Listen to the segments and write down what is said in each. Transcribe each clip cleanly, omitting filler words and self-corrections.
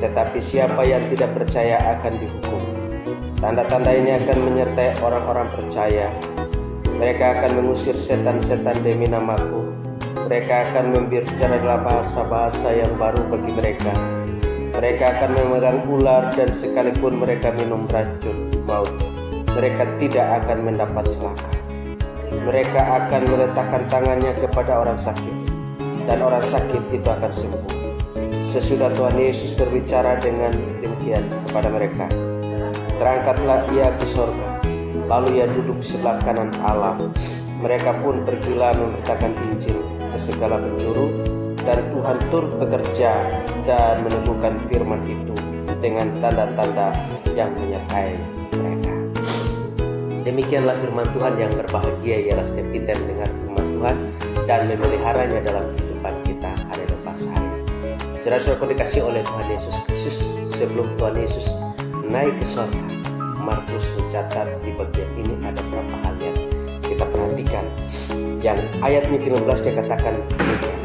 tetapi siapa yang tidak percaya akan dihukum. Tanda-tanda ini akan menyertai orang-orang percaya. Mereka akan mengusir setan-setan demi namaku. Mereka akan berbicara dalam bahasa-bahasa yang baru bagi mereka. Mereka akan memegang ular, dan sekalipun mereka minum racun maut, mereka tidak akan mendapat celaka. Mereka akan meletakkan tangannya kepada orang sakit, dan orang sakit itu akan sembuh. Sesudah Tuhan Yesus berbicara dengan demikian kepada mereka, terangkatlah ia ke sorga, lalu ia duduk sebelah kanan Allah. Mereka pun pergilah memberitakan Injil ke segala penjuru, dan Tuhan turut bekerja dan meneguhkan firman itu dengan tanda-tanda yang menyertai mereka. Demikianlah firman Tuhan. Yang berbahagia ialah setiap kita yang mendengar firman Tuhan dan memeliharanya dalam kehidupan kita hari lepas hari. Saudara-saudara dikasih oleh Tuhan Yesus Kristus, sebelum Tuhan Yesus naik ke surga, Markus mencatat di bagian ini ada beberapa hal yang kita perhatikan. Yang ayatnya ke-15 dia katakan demikian.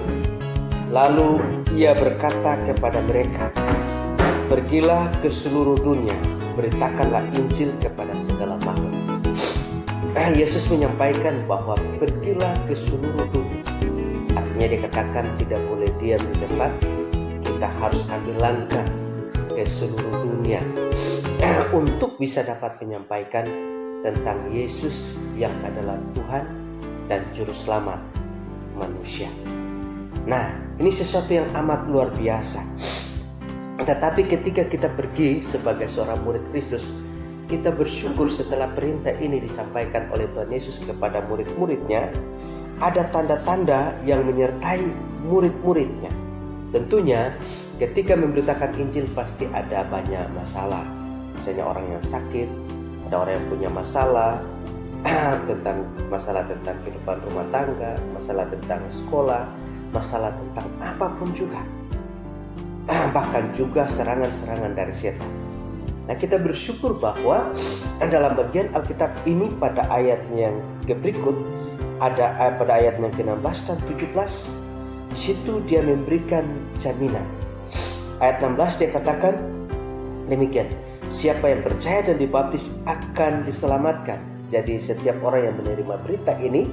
Lalu ia berkata kepada mereka, pergilah ke seluruh dunia, beritakanlah Injil kepada segala makhluk. Yesus menyampaikan bahwa pergilah ke seluruh dunia. Artinya dia katakan tidak boleh diam di tempat, kita harus ambil langkah ke seluruh dunia untuk bisa dapat menyampaikan tentang Yesus yang adalah Tuhan dan Juru Selamat manusia. Nah, ini sesuatu yang amat luar biasa. Tetapi ketika kita pergi sebagai seorang murid Kristus, kita bersyukur setelah perintah ini disampaikan oleh Tuhan Yesus kepada murid-muridnya, ada tanda-tanda yang menyertai murid-muridnya. Tentunya ketika memberitakan Injil pasti ada banyak masalah. Misalnya orang yang sakit, ada orang yang punya masalah tentang kehidupan rumah tangga, masalah tentang sekolah, masalah tentang apapun juga, bahkan juga serangan-serangan dari setan. Nah, kita bersyukur bahwa dalam bagian Alkitab ini pada ayat yang berikut, ada pada ayat yang ke-16 dan 17, di situ dia memberikan jaminan. Ayat 16 dia katakan demikian, siapa yang percaya dan dibaptis akan diselamatkan. Jadi setiap orang yang menerima berita ini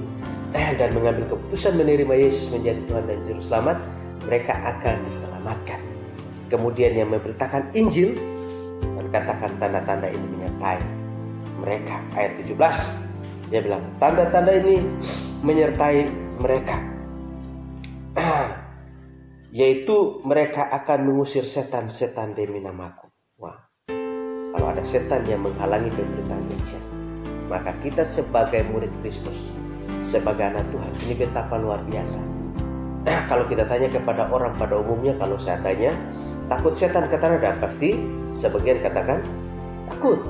dan mengambil keputusan menerima Yesus menjadi Tuhan dan Juru Selamat, mereka akan diselamatkan. Kemudian yang memberitakan Injil, dan katakan tanda-tanda ini menyertai mereka. Ayat 17 dia bilang tanda-tanda ini menyertai mereka, yaitu mereka akan mengusir setan-setan demi namaku. Wah, kalau ada setan yang menghalangi pemberitaan Injil, maka kita sebagai murid Kristus, sebagai anak Tuhan, ini betapa luar biasa. Kalau kita tanya kepada orang pada umumnya, kalau seandainya takut setan kata ada, pasti sebagian katakan takut.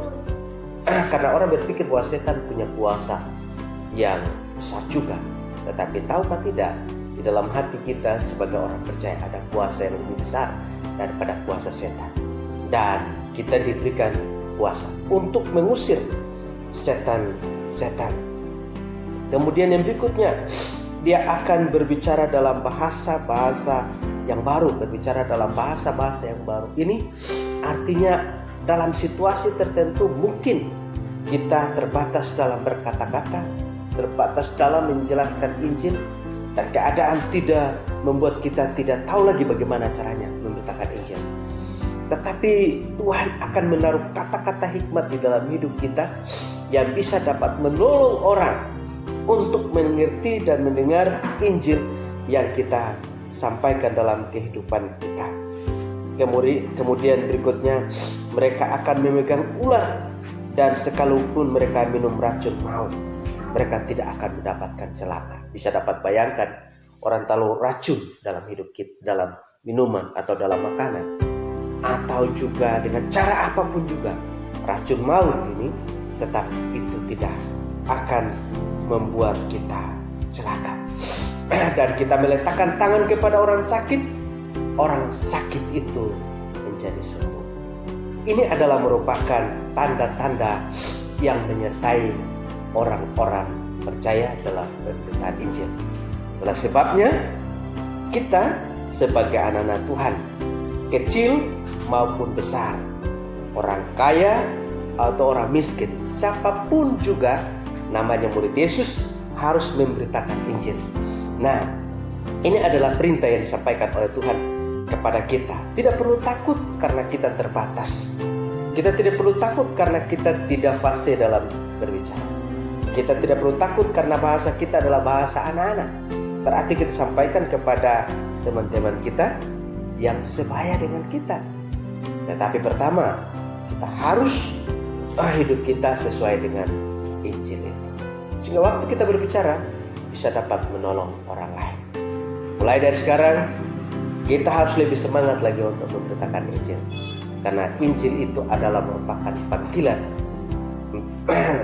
Karena orang berpikir bahwa setan punya kuasa yang besar juga. Tetapi tahukah tidak, di dalam hati kita sebagai orang percaya ada kuasa yang lebih besar daripada kuasa setan. Dan kita diberikan kuasa untuk mengusir setan-setan. Kemudian yang berikutnya, dia akan berbicara dalam bahasa-bahasa yang baru. Berbicara dalam bahasa-bahasa yang baru ini artinya dalam situasi tertentu mungkin kita terbatas dalam berkata-kata, terbatas dalam menjelaskan Injil, dan keadaan tidak membuat kita tidak tahu lagi bagaimana caranya memberitakan Injil. Tetapi Tuhan akan menaruh kata-kata hikmat di dalam hidup kita yang bisa dapat menolong orang untuk mengerti dan mendengar Injil yang kita sampaikan dalam kehidupan kita. Kemudian berikutnya, mereka akan memegang ular, dan sekalipun mereka minum racun maut, mereka tidak akan mendapatkan celaka. Bisa dapat bayangkan orang taruh racun dalam hidup kita, dalam minuman atau dalam makanan, atau juga dengan cara apapun juga, racun maut ini tetap itu tidak akan membuat kita celaka. Dan kita meletakkan tangan kepada orang sakit itu menjadi sembuh. Ini adalah merupakan tanda-tanda yang menyertai orang-orang percaya dalam pemberitaan Injil. Itulah sebabnya kita sebagai anak-anak Tuhan, kecil maupun besar, orang kaya atau orang miskin, siapapun juga namanya murid Yesus harus memberitakan Injil. Nah, ini adalah perintah yang disampaikan oleh Tuhan kepada kita. Tidak perlu takut karena kita terbatas. Kita tidak perlu takut karena kita tidak fasih dalam berbicara. Kita tidak perlu takut karena bahasa kita adalah bahasa anak-anak. Berarti kita sampaikan kepada teman-teman kita yang sebaya dengan kita. Tetapi pertama, kita harus hidup kita sesuai dengan Injil itu, sehingga waktu kita berbicara bisa dapat menolong orang lain. Mulai dari sekarang kita harus lebih semangat lagi untuk memberitakan Injil, karena Injil itu adalah merupakan panggilan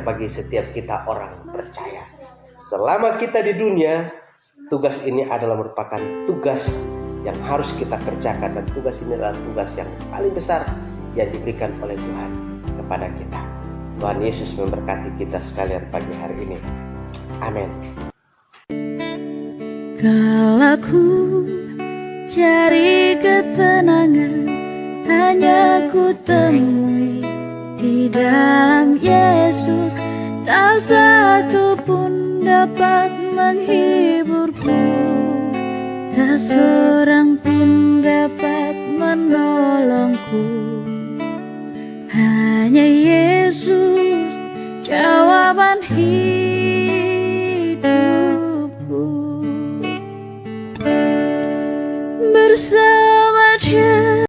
bagi setiap kita orang percaya. Selama kita di dunia, tugas ini adalah merupakan tugas yang harus kita kerjakan, dan tugas ini adalah tugas yang paling besar yang diberikan oleh Tuhan kepada kita. Tuhan Yesus memberkati kita sekalian pagi hari ini. Amin. Kalau ku cari ketenangan, hanya ku temui di dalam Yesus. Tak satu pun dapat menghiburku, tak seorang pun dapat menolongku. Hanya Yesus jawaban hidupku. Bersama Dia